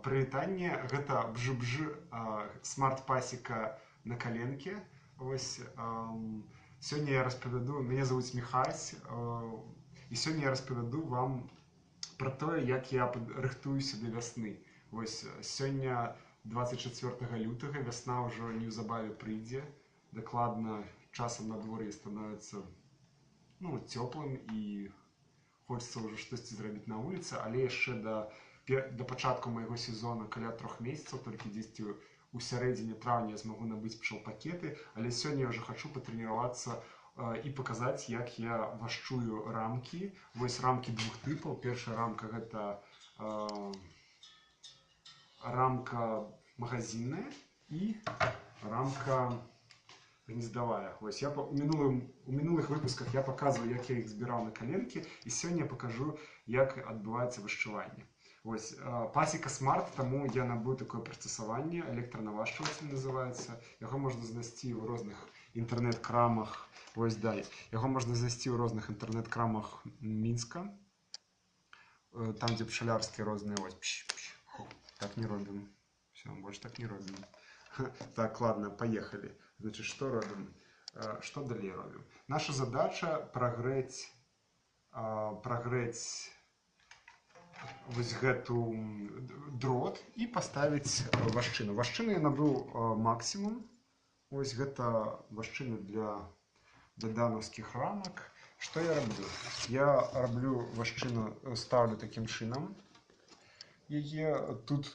Прывітанне, гэта бжы-бжы смарт-пасека на каленке. Вось, сёння я распавяду, мяне зовут Міхась, і сёння я распавяду вам пра тое, як я рыхтуюся да вясны. Вось, сёння 24 лютага, вясна ўжо неўзабаве прыйдзе. Дакладна, часам надвор'е становіцца цёплым і хочацца ўжо штосьці зрабіць на вуліцы, але яшчэ да пачатку майго сезона каля 3 месяцаў, толькі дзесьці у сярэдзіне траўня я змагу набыць пчэлпакеты, але сёння я ўжо хачу патрэніравацца і паказаць, як я вашчую рамкі. Вось рамкі двух тыпаў. Першая рамка гэта рамка магазинная і рамка гнездовая. Вось я у мінулых выпусках я паказваў, як я іх збіраў на каленкі, і сёння я пакажу, як адбываецца вышчыванне. Вось, пасека смарт, таму я набыў такое прыстасаванне, электранавашчвацель называецца. Яго можна знайсці ў розных інтэрнэт-крамах. Вось, да, яго можна знайсці ў розных інтэрнэт-крамах Мінска. Там, дзе пчалярскія розныя. Вось, так не робім. Все, больш так не робім. Так, ладно, поехали. Значит, што робім? Што далей робім? Наша задача прагрэць вось гэту дрот і паставіць вашчыну. Вашчыну я набыў максімум. Вось гэта вашчына для даданаўскіх рамак. Што я раблю? Я раблю вашчыну, ставлю такім чынам. Яе тут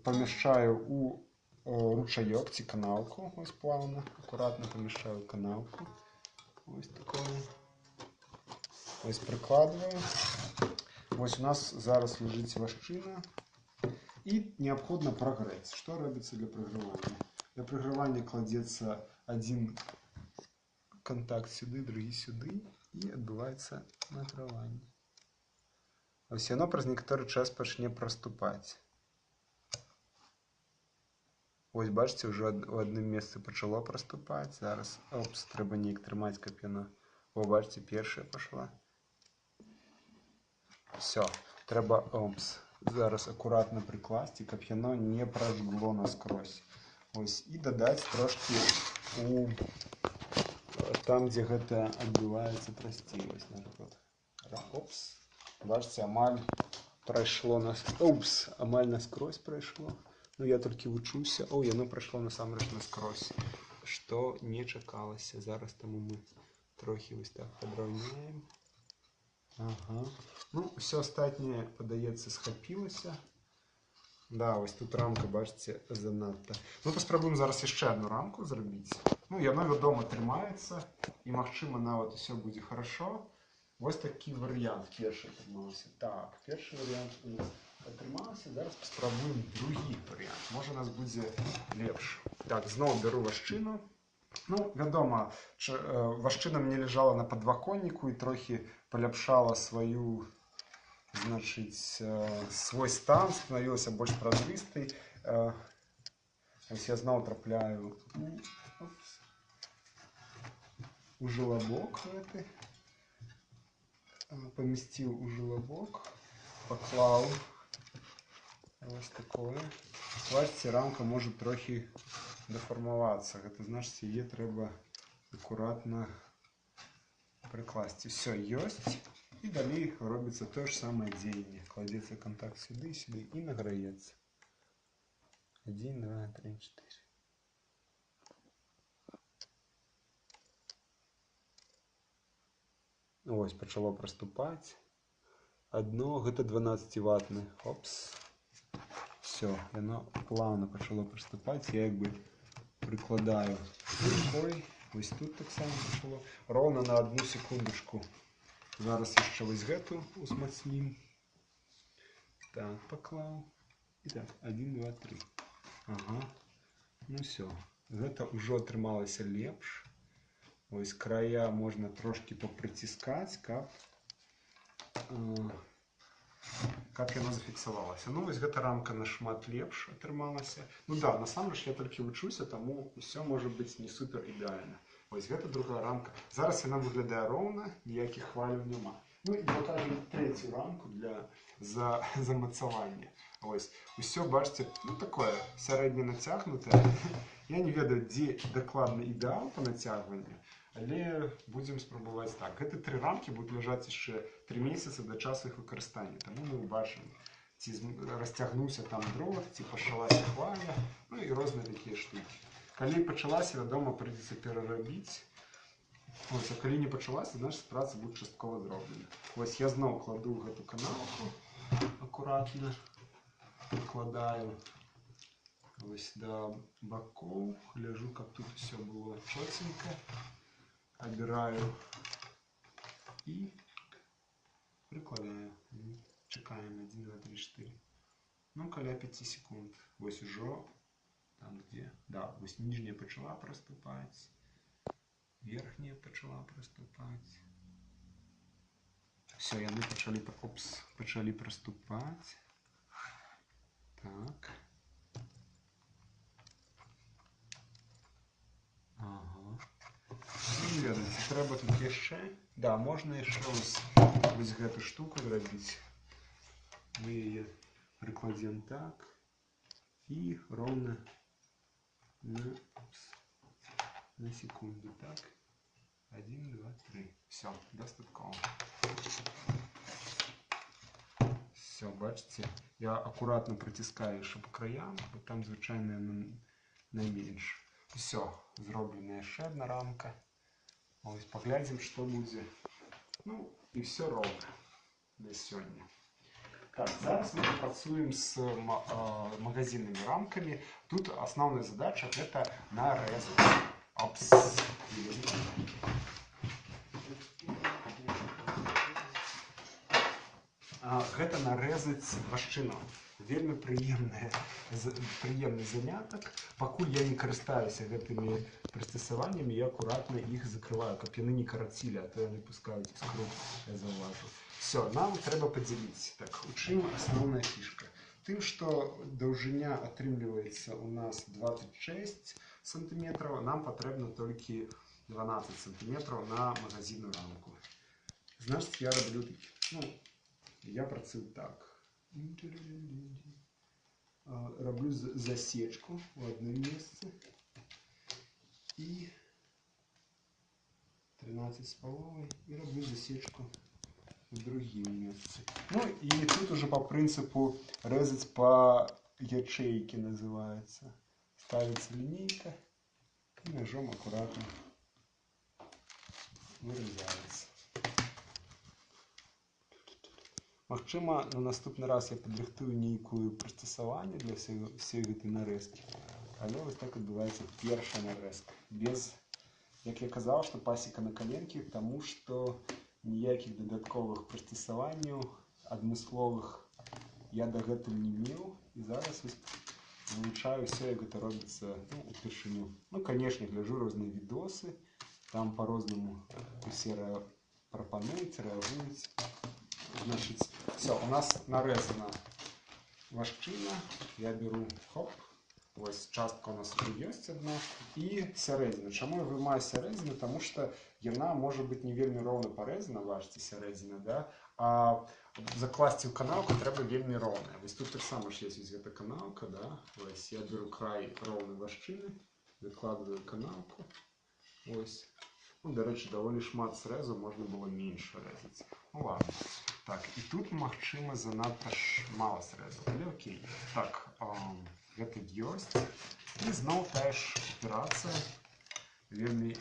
памяшчаю у ручаёк ці канаўку. Вось плавна, акуратна памяшчаю канаўку. Вось такое. Вось прыкладваю. Вось у нас зараз ляжыць вашчына. І неабходна прагрэць. Што робіцца для прагравання? Для прагравання кладзецца адзін кантакт сюды, другі сюды, і адбываецца награванне. Вось яно праз некаторы час пачне праступаць. Вось, бачыце, ўжо ў адным месцы пачало праступаць. Зараз, трэба неяк трымаць, каб яно... О, бачыце, першая пашла. Все, трэба, зараз акуратна прыкласці, каб яно не пражгло наскрозь. Ось, і дадаць трошкі там, дзе гэта адбываецца, прасцей. Вось, напрыклад. Бачыце, амаль прайшло амаль наскрозь прайшло. Ну, я толькі вучуся. Яно прайшло насамрэч наскрозь, што не чакалася. Зараз таму мы трохі вось так падраўняем. Ага. Ну, все астатняе, падаецца, схапілася. Да, вось тут рамка, бачыце, занадта. Ну, паспрабуем зараз яшчэ адну рамку зрабіць. Ну, яно, вядома, трымаецца, і, магчыма, нават усё будзе хорошо. Вось такі варыянт першы атрымаўся. Так, першы варыянт у нас атрымаўся. Зараз паспрабуем другі варыянт. Можа, у нас будзе лепш. Так, зноў бяру вашчыну. Ну, вядома, вашчына мне ляжала на падваконніку і трохі паляпшала свой стан, станавілася больш празрыстай. Ось я зноў трапляю у жылабок гэты. Памясціў у жылабок, паклаў. Вось такое. Бачыце, рамка можа трохі дэфармавацца. Гэта значыць, яе трэба акуратна прыкласці. Все, ёсць. І далей робіцца тое ж самае дзеянне. Кладзецца кантакт сюды, сюды і награецца. 1, 2, 3, 4. Ось, пачало праступаць. Адно, гэта 12-ватны. Все, яно плавно пачало праступаць. Я як бы прыкладаю рукой. Вось тут таксама пачало. Роўна на 1 секундачку. Зараз яшчэ вось гэту узмацнім. Так, паклаў. І так, 1, 2, 3. Ага. Ну все. Гэта ўжо атрымалася лепш. Вось края можна трошкі папрыціскаць, каб яно зафіксавалася. Ну, вось гэта рамка нашмат лепш атрымалася. Ну да, насамрэч я толькі вучуся, таму ўсё можа быць не супер ідэальна. Вось гэта другая рамка. Зараз яна выглядае роўна, ніякіх хваляў няма. Ну і покажемо третю рамку для замацавання. Ось. Усё, бачите, ну такое середньо натягнуте. Я не ведаю, де докладно ідеал по натягуванню, але будемо спробувати так. Гэты 3 рамки будуть лежати ще 3 місяці до часу їх використання. Тому ми бачимо, ці розтягнувся там дрот, ці почалася хваля, ну і різні такі штуки. Коли почалася, вдома прийдеться переробити. Ось, а коли не почалася, значить праця буде частково зроблена. Ось я знову кладу в эту канавку, акуратно прикладаю ось до боков, гляжу, как тут все было четенько, обираю и прикладаю. Чекаем 1, 2, 3, 4. Ну, коля 5 секунд. Ось уже там где, да, ось нижняя почала проступать, верхняя почала проступать. Все, яны почали проступать. Так. Ага. Ну, ведаеце, треба тут яшчэ. Да, можна яшчэ вось гэту штуку зрабіць. Мы яе прыкладзем так. І ровно на секунду. Так. 1, 2, 3. Все, достатково. Все, бачите, я аккуратно притискаю ще по краям, бо там, звичайно, найменше. Все, зроблена ще одна рамка. Ось, поглядим, що буде. Ну, і все ровно на сьогодні. Так, зараз ми працюємо з магазинними рамками. Тут основна задача – це нарезати. Опс. Гэта нарэзаць вашчыну. Вельмі прыемны занятак. Пакуль я не карыстаюся гэтымі прыстасаваннямі, я акуратна іх закрываю, каб яны не карацілі, а то яны пускаюць іскру, я заўважу. Все, нам трэба падзяліць. Так, у чым асноўная фішка? Тым, што даўжыня атрымліваецца у нас 26 сантиметраў, нам патрэбна толькі 12 сантиметраў на магазинную рамку. Значыць, я раблю я працую так. Роблю засечку в одном месте и 13,5 и роблю засечку в другим месте. Ну и тут уже по принципу резать по ячейке называется. Ставится линейка и ножом аккуратно вырезается. Магчыма, на наступны раз я падрыхтую нейкую прыстасаванне для всей гэтай нарэзкі. Але вось так адбываецца першая нарэзка. Без, як я казаў, што пасека на каленкі, таму што ніякіх дадатковых прыстасаванняў адмысловых я дагэтуль не меў. І зараз вывучаю ўсё, як гэта робіцца упершыню. Ну, канешне, гляджу розныя відосы, там па-рознаму усе прапануюць, рэагуюць. Значит, все, у нас нарезана вашчына. Я беру, хоп, ось частка у нас уже есть одна. И сярэдзіна. Чаму я вымаю сярэдзіну? Потому что яна может быть не вельмі роўна парезана, бачите, сярэдзіна, да? А закласці ў канаўку трэба вельмі роўная. Вось тут таксама ж есть гэта канаўка, да? Ось я беру край роўнай вашчыны, выкладываю канаўку. Ось. Ну, до речі, даволі шмат срезу, можна було менше резати. Ну ладно. Так, і тут, магчыма, занадта мало срезу. Але окей. Так, гэта ёсць. І зноў тая ж аперацыя. Вельмі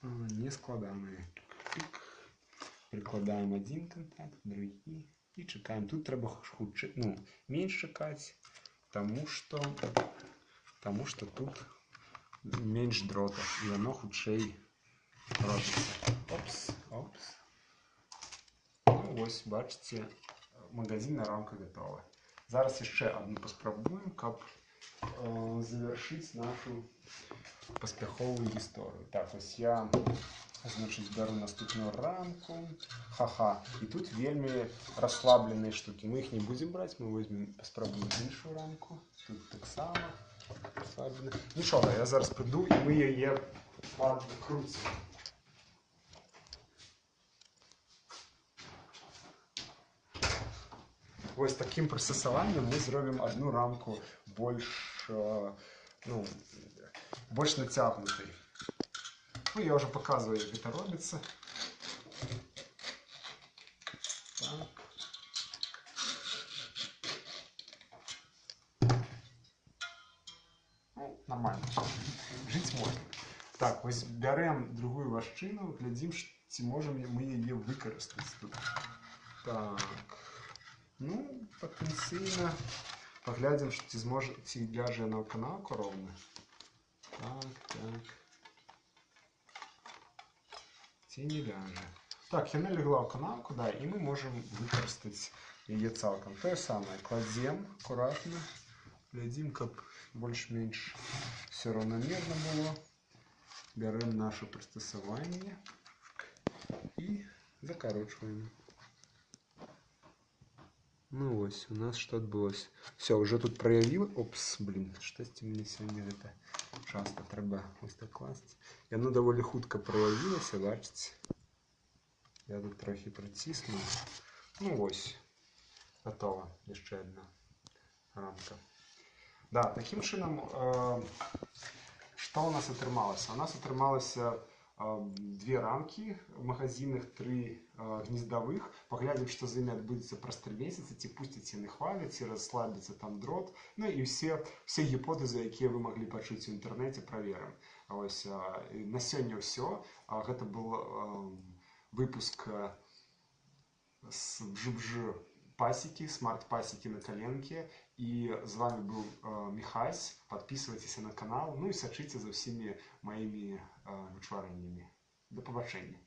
нескладаная. Прикладаем один контакт, другі. І чекаем. Тут трэба хутчэй, менш чакаць, тому что тут менш дротов. І воно хутчэй робиться. Опс, опс. Ну ось, бачите, магазинная рамка готова. Зараз еще одну поспробуем, как завершить нашу поспяховую историю. Так, ось я, значит, беру наступную рамку. Ха-ха. И тут вельми расслабленные штуки. Мы их не будем брать, мы возьмем, поспробуем іншую рамку. Тут так само расслаблено. Нічого, я зараз приду и мы ее подкрутим. Вось таким прыстасаваннем мы зробім одну рамку больш, ну, больш нацягнутай. Ну, я уже показываю, як гэта робіцца. Так. Ну, нормально. Жить можно. Так, вось бярем другую вашчыну, глядзім, ці можем мы яе выкарыстаць тут. Так. Ну, патэнцыйна паглядзім, ці ляжа яна ў канаўку роўна. Так, так. Ці не ляжа. Так, яна легла ў канаўку, да, і мы можам выкарыстаць яе цалкам. Тое самае, кладзем акуратна, глядзім, каб больш-менш все раўнамерна было. Бярем наше прыстасаванне і закарочваем. Ну вось, у нас што адбылося. Все, уже тут праявіла. Опс, блин, штосьці мне сёння гэта часта трэба ось так класці. Яно даволі хутка праявілася, бачыце. Я тут трохі прыціснуў. Ну вось, готова. Яшчэ одна рамка. Да, таким чынам, што у нас атрымалася? У нас атрымалася две рамкі магазинных, 3 гнездовых. Паглядзім, што з імі адбудзецца праз 3 месяцы, ці пусцяць яны хвалю, ці расслабіцца там дрот. Ну і все гіпотэзы, якія вы маглі пачуць у інтэрнэце, праверым. Ось, на сёння ўсё. Гэта был выпуск з бжы-бжы пасеки, смарт-пасеки на коленке. И с вами был Михась. Подписывайтесь на канал. Ну и сачыце за всеми моими вычварэннямі. До побачення.